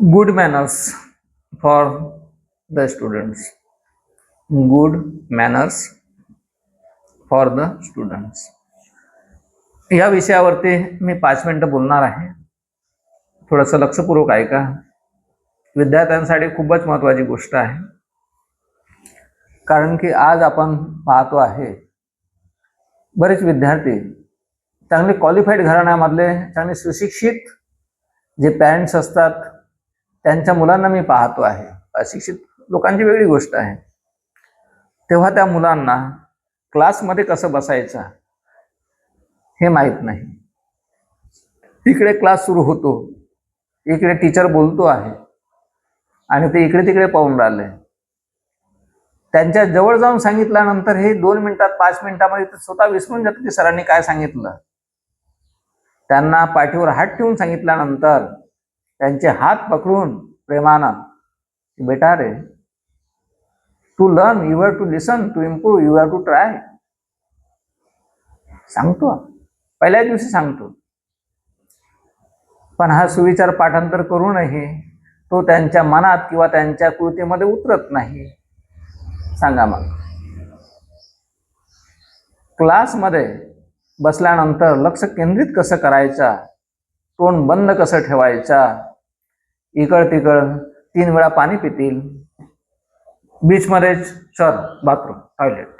Good manners for the students. Good manners for the students. या विषयावरती मी 5 मिनिटं बोलणार आहे. थोडंसं लक्षपूर्वक ऐका. विद्यार्थ्यांसाठी खूपच महत्त्वाची गोष्ट आहे. कारण की आज आपण पाहतो आहे बरेच विद्यार्थी चांगले क्वालिफाईड घराण्यामधले चांगले सुशिक्षित जे पॅरेंट्स असतात त्यांच्या मुलांना मी पाहतो आहे. अशिक्षित लोकांची वेगळी गोष्ट आहे. तेव्हा त्या मुलांना क्लासमध्ये कसं बसायचं हे माहीत नाही. इकडे क्लास सुरू होतो, इकडे टीचर बोलतो आहे आणि ते इकडे तिकडे पाहून राहिले. त्यांच्या जवळ जाऊन सांगितल्यानंतर हे 2 मिनिटात 5 मिनिटामध्ये स्वतः विसरून जातात की सरांनी काय सांगितलं. त्यांना पाठीवर हात ठेवून सांगितल्यानंतर त्यांचे हात पकडून प्रेमानं, बेटा रे, to learn you have to listen, to improve you have to try सांगतो. पहिल्याच दिवशी सांगतो. पण हा सुविचार पाठांतर करूनही तो त्यांच्या मनात किंवा त्यांच्या कृतीमध्ये उतरत नाही. सांगा मग, क्लासमध्ये बसल्यानंतर लक्ष केंद्रित कसं करायचा, तोंड बंद कसं ठेवायचा, इकड तिकड 3 वेळा पाणी पितील, बीचमध्ये चल बाथरूम टॉयलेट.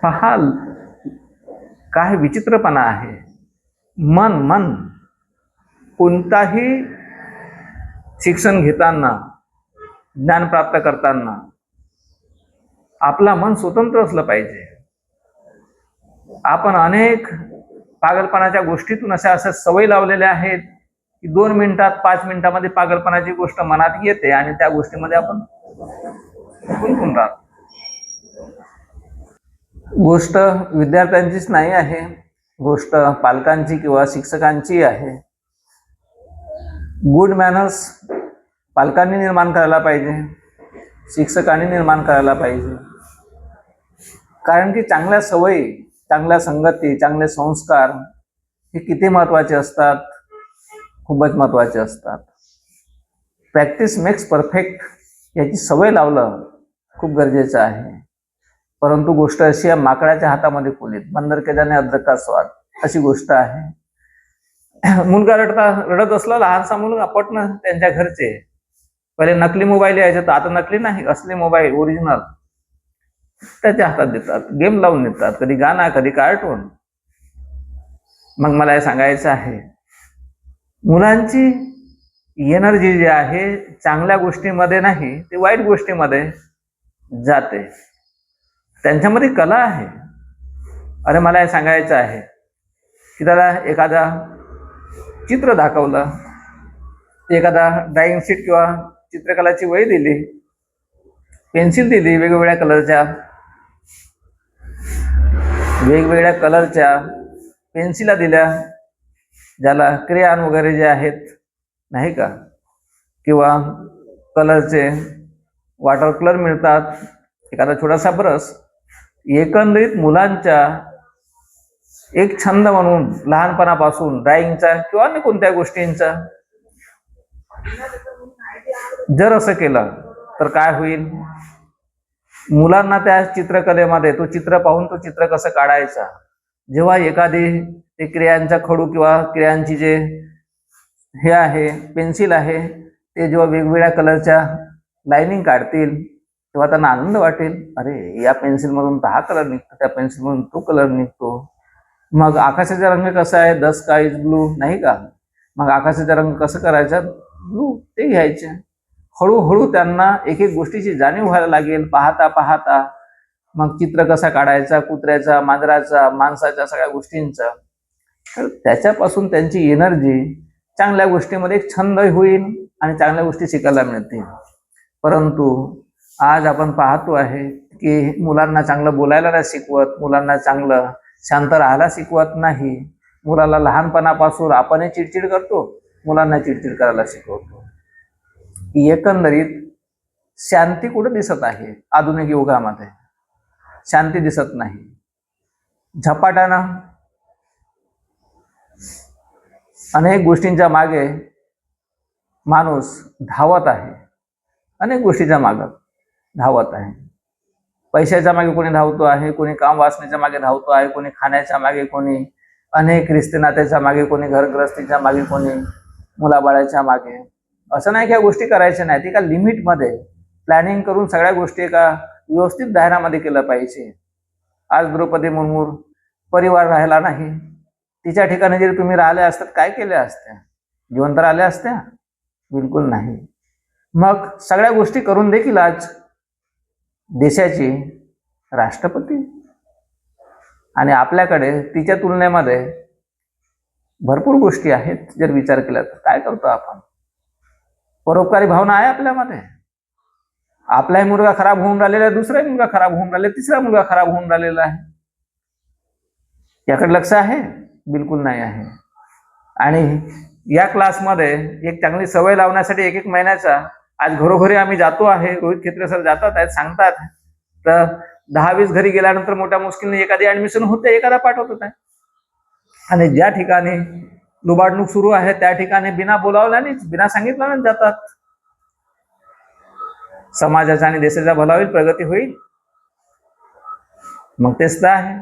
पहा काय विचित्रपणा आहे. मन कोणताही शिक्षण घेताना, ज्ञान प्राप्त करताना आपला मन स्वतंत्र असलं पाहिजे. आपण अनेक पागलपणाच्या गोष्टीतून अशा सवयी लावलेल्या आहेत की 2 मिनिटात 5 मिनिटामध्ये पागलपणाची गोष्ट मनात येते आणि त्या गोष्टीमध्ये आपण गुंतून राहतो. गोष्ट विद्यार्थ्यांचीच नाही आहे, गोष्ट पालकांची किंवा शिक्षकांची आहे. गुड मॅनर्स पालकांनी निर्माण करायला पाहिजे, शिक्षकांनी निर्माण करायला पाहिजे. कारण की चांगल्या सवयी, चांगल्या संगती, चांगले संस्कार हे किती महत्त्वाचे असतात, खूपच महत्त्वाचे असतात. प्रॅक्टिस मेक्स परफेक्ट याची सवय लावलं खूप गरजेचं आहे. परंतु गोष्ट अशी आहे, माकडाच्या हातामध्ये कोलीत, बंदर के जाने अदरक का स्वाद अशी गोष्ट आहे. मुलगा रडत असला, लहानसा मुलगा, पटणं त्यांच्या घरचे पहिले नकली मोबाईल यायचे, तर आता नकली नाही, असली मोबाईल ओरिजिनल त्याच्या हातात देतात, गेम लावून देतात, कधी गाणं कधी कार्टून. मग मला हे सांगायचं आहे, मुलांची एनर्जी जी आहे चांगल्या गोष्टीमध्ये नाही, ते वाईट गोष्टीमध्ये जाते. त्यांच्यामध्ये कला आहे. अरे मला हे सांगायचं आहे की त्याला एखादा चित्र दाखवलं, एखादा ड्रॉइंग शीट किंवा चित्रकलाची वही दिली, पेन्सिल दिली, वेगवेगळ्या कलरच्या पेन्सिला दिल्या, ज्याला क्रेयॉन वगैरे जे आहेत नाही का, किंवा कलरचे वॉटर कलर मिळतात, एखादा छोटासा ब्रश. एकंदरीत मुलांच्या एक छंद म्हणून लहानपणापासून ड्रॉइंगचा किंवा अन्य कोणत्या गोष्टींचा जर असं केलं तर काय होईल, मुलांना त्या चित्रकलेमध्ये तो चित्र पाहून तो चित्र कसं काढायचा, जेव्हा एखादी ते क्रेयॉनचा खडू किंवा क्रेयॉनची जे हे आहे पेन्सिल आहे ते जेव्हा वेगवेगळ्या कलरच्या लाईनिंग काढतील तेव्हा त्यांना आनंद वाटेल. अरे या पेन्सिलमधून तर हा कलर निघतो, त्या पेन्सिलमधून तो कलर निघतो. मग आकाशाचा रंग कसा आहे, द स्काय इज ब्लू नाही का, मग आकाशाचा रंग कसं करायचा, ब्लू, ते घ्यायचे. हळूहळू त्यांना एक एक गोष्टीची जाणीव व्हायला लागेल. पाहता पाहता मग चित्र कसा काढायचा, कुत्र्याचा, मांजराचा, माणसाच्या, सगळ्या गोष्टींचा. तर त्याच्यापासून त्यांची एनर्जी चांगल्या गोष्टीमध्ये एक छंद होईल आणि चांगल्या गोष्टी शिकायला मिळतील. परंतु आज आपण पाहतो आहे की मुलांना चांगलं बोलायला नाही शिकवत, मुलांना चांगलं शांत राहायला शिकवत नाही. मुलाला लहानपणापासून आपणही चिडचिड करतो, मुलांना चिडचिड करायला शिकवतो. एकंदरीत शांती कुठे दिसत आहे आधुनिक युगामध्ये, शांती दिसत नाही. झपाट्यानं अनेक गोष्टींच्या मागे माणूस धावत आहे, अनेक गोष्टीच्या मागे धावत आहे. पैशाच्या मागे कोणी धावतो आहे, कोणी काम वासनेच्या मागे धावतो आहे, कोणी खाण्याच्या मागे, कोणी अनेक रिश्ते नात्याच्या मागे, कोणी घरग्रस्तीच्या मागे, कोणी मुलाबाळाच्या मागे. असं नाही की या गोष्टी करायच्या नाहीत, एका लिमिटमध्ये प्लॅनिंग करून सगळ्या गोष्टी एका व्यवस्थित दायऱ्यामध्ये केलं पाहिजे. आज द्रौपदी मुर्मू परिवार राहिला नाही, तिच्या ठिकाणी जरी तुम्ही राहिले असतात काय केल्या असत्या? जिवंत राहिल्या असत्या? बिलकुल नाही. मग सगळ्या गोष्टी करून देखील आज देशाची राष्ट्रपती, आणि आपल्याकडे तिच्या तुलनेमध्ये भरपूर गोष्टी आहेत. जर विचार केला तर काय करतो आपण? परोपकारी भावना आहे आपल्यामध्ये? आपलाही मुलगा खराब होऊन राहिलेला आहे, दुसराही मुलगा खराब होऊन राहिलेला, तिसरा मुलगा खराब होऊन राहिलेला आहे. याकडे लक्ष आहे? बिलकुल नाही आहे. आणि या क्लासमध्ये एक चांगली सवय लावण्यासाठी एक महिन्याचा आज घरोघरी आम्ही जातो आहे. रोहित खेत्रे सर जातात आहेत, सांगतात. तर 10-20 घरी गेल्यानंतर मोठ्या मुश्किलने एखादी ऍडमिशन होते, एखादा पाठवत आहे. आणि ज्या ठिकाणी लुबाडणूक सुरू आहे त्या ठिकाणी बिना बोलावल्यानेच, बिना सांगितल्यानेच जातात. समाजाचा आणि देशाचा भला होईल, प्रगती होईल. मग तेच तर आहे.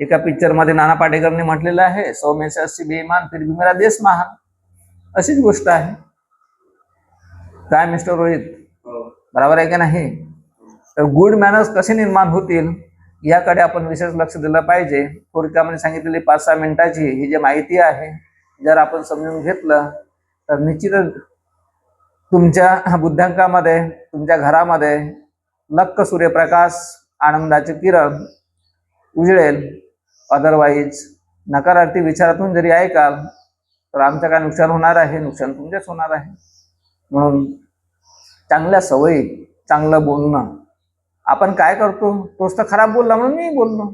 एका पिक्चर मध्ये नाना पाटेकरने म्हटलेलं आहे, 100 में से 80 बेईमान फिर भी मेरा देश महान. अशीच गोष्ट आहे. काय मिस्टर रोहित, बरोबर आहे की नाही? तर गुड मॅनर्स कसे निर्माण होतील याकडे आपण विशेष लक्ष दिलं पाहिजे. थोडक्यामध्ये सांगितलेली 5-6 मिनिटाची ही जी माहिती आहे, जर आपण समजून घेतलं तर निश्चितच तुमच्या बुद्ध्यांकामध्ये, तुमच्या घरामध्ये लक्क सूर्यप्रकाश, आनंदाचे किरण उजळेल. अदरवाईज नकारार्थी विचारातून जरी ऐकाल तर आमचं काय नुकसान होणार आहे? नुकसान तुमचेच होणार आहे. म्हणून चांगल्या सवयी, चांगलं बोलणं. आपण काय करतो? तोच तर खराब बोलला म्हणून मी बोललो.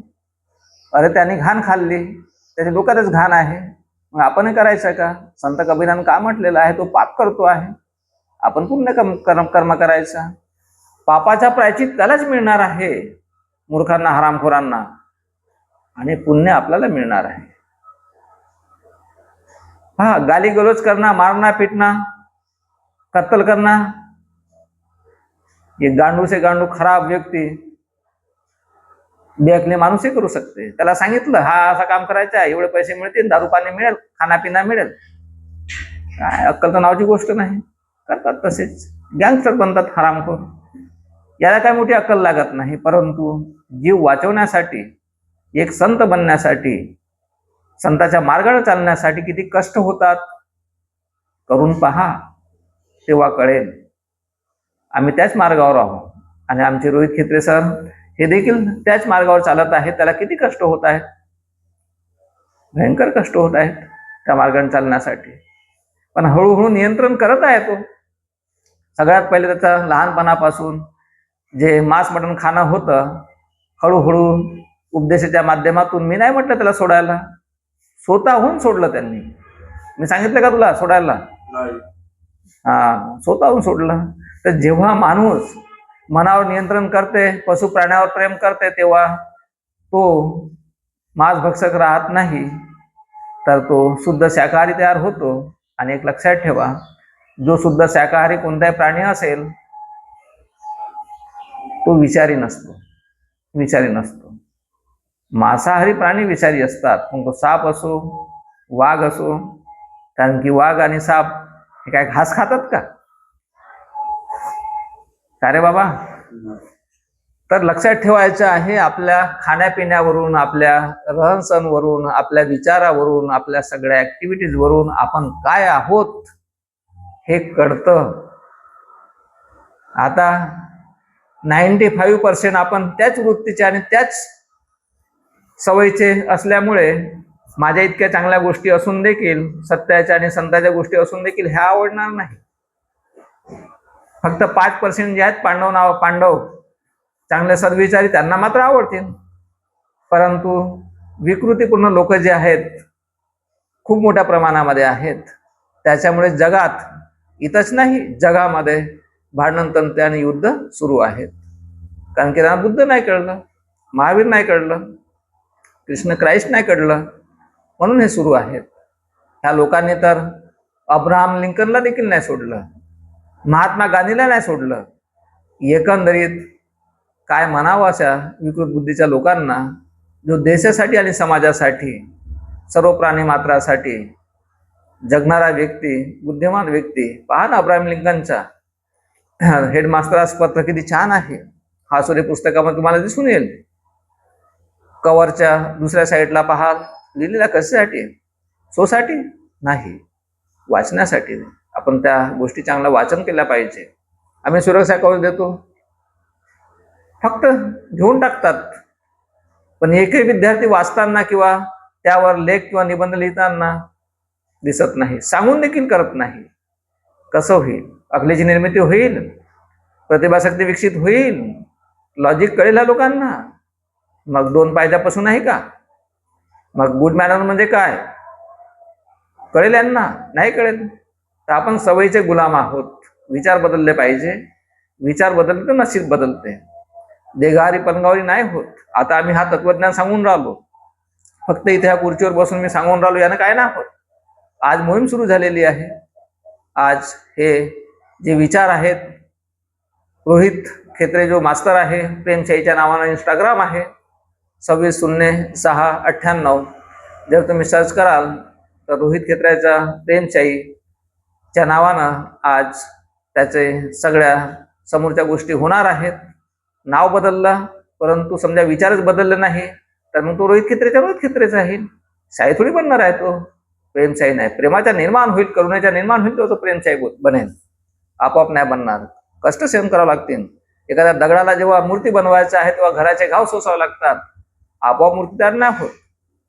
अरे त्याने घाण खाल्ली, त्याच्या डोक्यातच घाण आहे, मग आपणही करायचं का? संत कबीरानं का म्हटलेलं आहे? तो पाप करतो आहे, आपण पुण्य कर्म करायचा. पापाचा प्रायचित त्यालाच मिळणार आहे, मूर्खांना, हरामखोरांना, आणि पुण्य आपल्याला मिळणार आहे. हा, गाली गलोच करणं, मारणं, पिटणं, कत्तल करणं, एक गांडू से गांडू खराब व्यक्ती बेअकली माणूसही करू शकते. त्याला सांगितलं हा असं काम करायचं आहे, एवढे पैसे मिळतील, दारू पाणी मिळेल, खानापिना मिळेल, काय अक्कल तर नावाची गोष्ट नाही. करतात तसेच, गँगस्टर बनतात हरामखोर. याला काय मोठी अक्कल लागत नाही. परंतु जीव वाचवण्यासाठी, एक संत बनण्यासाठी, संताच्या मार्गाने चालण्यासाठी किती कष्ट होतात करून पहा, तेव्हा कळेल. आम्ही त्याच मार्गावर आहोत आणि आमचे रोहित खेत्रे सर हे देखील त्याच मार्गावर चालत आहेत. त्याला किती कष्ट होत आहेत? भयंकर कष्ट होत आहेत त्या मार्गाने चालण्यासाठी. पण हळूहळू नियंत्रण करत आहे तो. सगळ्यात पहिले त्याचा लहानपणापासून जे मांस मटण खाणं होतं, हळूहळू उपदेशाच्या माध्यमातून, मी नाही म्हटलं त्याला सोडायला, स्वतःहून सोडलं त्यांनी. मी सांगितलं का तुला सोडायला? हा, स्वतःहून सोडलं. तर जेव्हा माणूस मनावर नियंत्रण करते, पशु प्राण्यावर प्रेम करते, तेव्हा तो मांसभक्षक राहत नाही, तर तो शुद्ध शाकाहारी तयार होतो. आणि एक लक्षात ठेवा, जो शुद्ध शाकाहारी कोणताही प्राणी असेल तो विचारी नसतो, विचारी नसतो. मांसाहारी प्राणी विचारी असतात, मग तो साप असो, वाघ असो. कारण की वाघ आणि साप हे काय घास खातात का? का रे बाबा? तर लक्षात ठेवायचं आहे, आपल्या खाण्यापिण्यावरून, आपल्या रहनसहनवरून, आपल्या विचारावरून, आपल्या सगळ्या ऍक्टिव्हिटीजवरून आपण काय आहोत हे कळतं. आता 95% आपण त्याच वृत्तीचे आणि त्याच सवयीचे असल्यामुळे माझ्या इतक्या चांगल्या गोष्टी असून देखील, सत्याच्या आणि संताच्या गोष्टी असून देखील ह्या आवडणार नाही. फक्त 5% जे आहेत पांडव चांगले सद्विचारी, त्यांना मात्र आवडतील. परंतु विकृतीपूर्ण लोक जे आहेत खूप मोठ्या प्रमाणामध्ये आहेत. त्याच्यामुळे जगात, इथंच नाही जगामध्ये भांडण, तंटे आणि युद्ध सुरू आहेत. कारण की त्यांना बुद्ध नाही कळलं, महावीर नाही कळलं, कृष्ण क्राइस्ट नाही कळलं, म्हणून हे सुरू आहेत. ह्या लोकांनी तर अब्राहम लिंकनला देखील नाही सोडलं, महात्मा गांधीला नाही सोडलं. एकंदरीत काय म्हणावं अशा विकृत बुद्धीच्या लोकांना, जो देशासाठी आणि समाजासाठी, सर्व प्राणी मात्रासाठी जगणारा व्यक्ती, बुद्धिमान व्यक्ती. पहा ना अब्राहम लिंकनचा हेडमास्टर्स पत्र किती छान आहे. हा सूर्य पुस्तकामध्ये तुम्हाला दिसून येईल. कव्हरच्या दुसऱ्या साईडला पहा लिहिलेला कशासाठी? सोसाठी नाही, वाचण्यासाठी. आपण त्या गोष्टी चांगलं वाचन केल्या पाहिजे. आम्ही सुरक्षा कवच देतो, फक्त घेऊन टाकतात. पण एकही विद्यार्थी वाचताना किंवा त्यावर लेख किंवा निबंध लिहिताना दिसत नाही, सांगून देखील करत नाही. कसं होईल? अकलेची निर्मिती होईल, प्रतिभाशक्ती विकसित होईल, लॉजिक कळेल लोकांना. मग दोन पायद्यापासून आहे का? मग गुड मॅनर म्हणजे काय कळेल यांना? नाही कळेल. तर आपण सवयीचे गुलाम आहोत. विचार बदलले पाहिजे. विचार बदलले तर नशीब बदलते. देगारी पलंगावरी नाही होत. आता आम्ही हा तत्वज्ञान सांगून राहिलो, फक्त इथे ह्या खुर्चीवर बसून मी सांगून राहिलो, यानं काय नाही होत. आज मोहीम सुरू झालेली आहे. आज हे जे विचार आहेत, रोहित खेत्रे जो मास्तर आहे, प्रेमशाहीच्या नावानं इंस्टाग्राम आहे 260698. जर तुम्ही सर्च कराल तर रोहित खेत्र्याच्या प्रेमशाहीच्या नावानं आज त्याचे सगळ्या समोरच्या गोष्टी होणार आहेत. नाव बदललं परंतु समजा विचारच बदलले नाही तर मग तो रोहित खेत्रेचा आहे. शाही थोडी बनणार आहे तो, प्रेमशाही नाही. प्रेमाचा निर्माण होईल, करुणेचा निर्माण होईल, तो प्रेमशाही बनेल. आपोआप नाही बनणार. कष्ट सहन करावं लागतील. एखाद्या दगडाला जेव्हा मूर्ती बनवायचं आहे तेव्हा घराचे घाव सोसावे लागतात. आपोआप मूर्ती तयार नाही होत.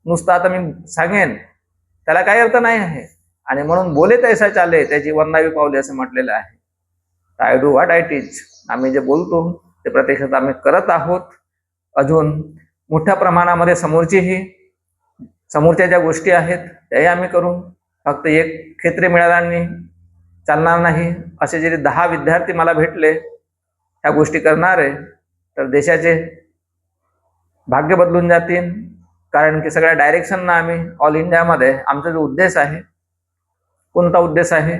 नुसतं आता मी सांगेन त्याला काही अर्थ नाही आहे. आणि म्हणून बोले तैसा चाले त्याची वंदावी पावले असं म्हटलेलं आहे. I do what I teach. आम्ही जे बोलतो ते प्रत्यक्षात आम्ही करत आहोत. अजून मोठ्या प्रमाणामध्ये समोरच्या ज्या गोष्टी आहेत त्याही आम्ही करू. फक्त एक खेत्रे मिळाल्याने चालणार नाही. असे जरी 10 विद्यार्थी मला भेटले ह्या गोष्टी करणारे तर देशाचे भाग्य बदलून जातील. कारण की सगळ्या डायरेक्शनना आम्ही ऑल इंडियामध्ये आमचा जो उद्देश आहे, कोणता उद्देश आहे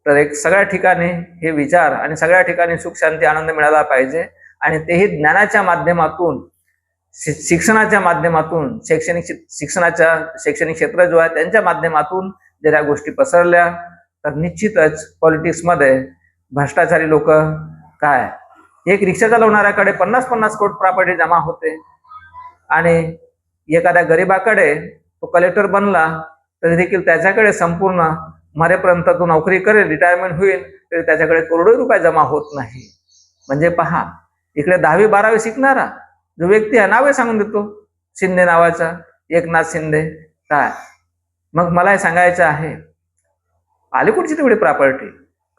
तर एक सगळ्या ठिकाणी हे विचार आणि सगळ्या ठिकाणी सुख शांती आनंद मिळाला पाहिजे. आणि तेही ज्ञानाच्या माध्यमातून, शिक्षणाच्या माध्यमातून, शैक्षणिक क्षेत्र जो आहे त्यांच्या माध्यमातून जर या गोष्टी पसरल्या तर निश्चितच पॉलिटिक्समध्ये भ्रष्टाचारी लोक काय, एक रिक्षा चालवणाऱ्याकडे 50-50 कोटी प्रॉपर्टी जमा होते आणि एखाद्या गरीबाकडे तो कलेक्टर बनला तरी देखील त्याच्याकडे संपूर्ण मरेपर्यंत तो नोकरी करेल, रिटायरमेंट होईल तरी त्याच्याकडे करोडो रुपये जमा होत नाही. म्हणजे पहा, इकडे 10वी-12वी शिकणारा जो व्यक्ती आहे, नावे सांगून देतो शिंदे नावाचा, एकनाथ शिंदे. काय मग मला हे सांगायचं आहे, आली कुठची तेवढी प्रॉपर्टी?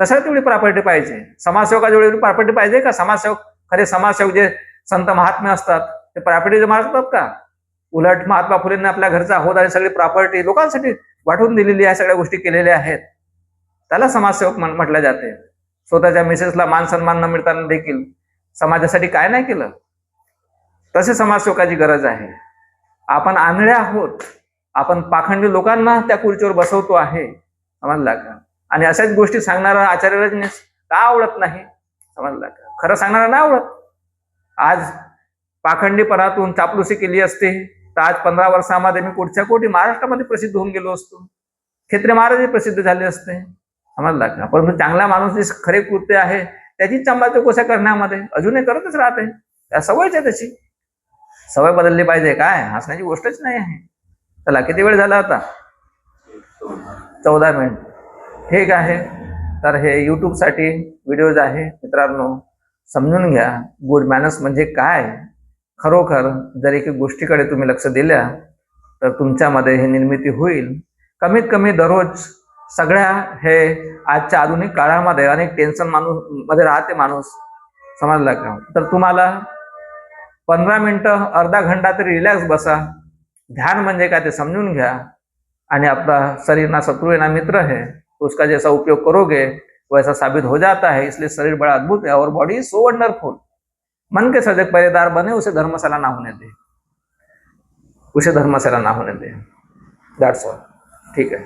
कशाला तेवढी प्रॉपर्टी पाहिजे? समाजसेवकाची एवढी प्रॉपर्टी पाहिजे का? खरे समाजसेवक जे संत महात्मे असतात ते प्रॉपर्टी जमा करतात का? उलट महात्मा फुलेंनी आपल्या घरचा होत आणि सगळी प्रॉपर्टी लोकांसाठी वाटून दिलेली आहे, सगळ्या गोष्टी केलेल्या आहेत. त्याला समाजसेवक म्हटलं जाते. स्वतःच्या मिसेसला मान सन्मान न मिळताना देखील समाजासाठी काय नाही केलं. तसे समाजसेवकाची गरज आहे. आपण आंधळे आहोत. आपण पाखंडी लोकांना त्या खुर्चीवर बसवतो आहे, समजला का? आणि अशाच गोष्टी सांगणारा आचार्य रजनीश का आवडत नाही, समजला का? खरं सांगणारा नाही आवडत. आज पाखंडीपणातून चापलुसी केली असते तर आज 15 वर्षामध्ये मी कुठच्या कोटी महाराष्ट्रामध्ये प्रसिद्ध होऊन गेलो असतो. खेत्रे महाराजही प्रसिद्ध झाले असते, समजला का? परंतु चांगला माणूस जे खरे कृत्य आहे त्याची चंबा चौकशा करण्यामध्ये अजूनही करतच राहते. त्या सवयच आहे, तशी सवय बदलली पाहिजे. काय हसण्याची गोष्टच नाही आहे. चला, किती वेळ झाला आता? 14 मिनिट. ठीक आहे. तर हे यूट्यूबसाठी व्हिडिओज आहे मित्रांनो, समजून घ्या. गुड मॅनर्स म्हणजे काय. खरोखर जर एक गोष्टीकडे तुम्ही लक्ष दिल्या तर तुमच्यामध्ये हे निर्मिती होईल. कमीत कमी दररोज सगळ्या हे आजच्या आधुनिक काळामध्ये अनेक टेन्शन मध्ये राहते माणूस, समजला का? तर तुम्हाला 15 मिनिटं, अर्धा घंटा तरी रिलॅक्स बसा. ध्यान म्हणजे काय ते समजून घ्या. आणि आपला शरीर ना शत्रु है ना मित्र है, तो उसका जैसा उपयोग करोगे वैसा साबित हो जाता है. इसलिए शरीर बड़ा अद्भुत है और बॉडी इज सो वंडरफुल. मन के सजग पहरेदार बने, उसे धर्मशाला ना होने दे, उसे धर्मशाला ना होने दे. That's all. ठीक है.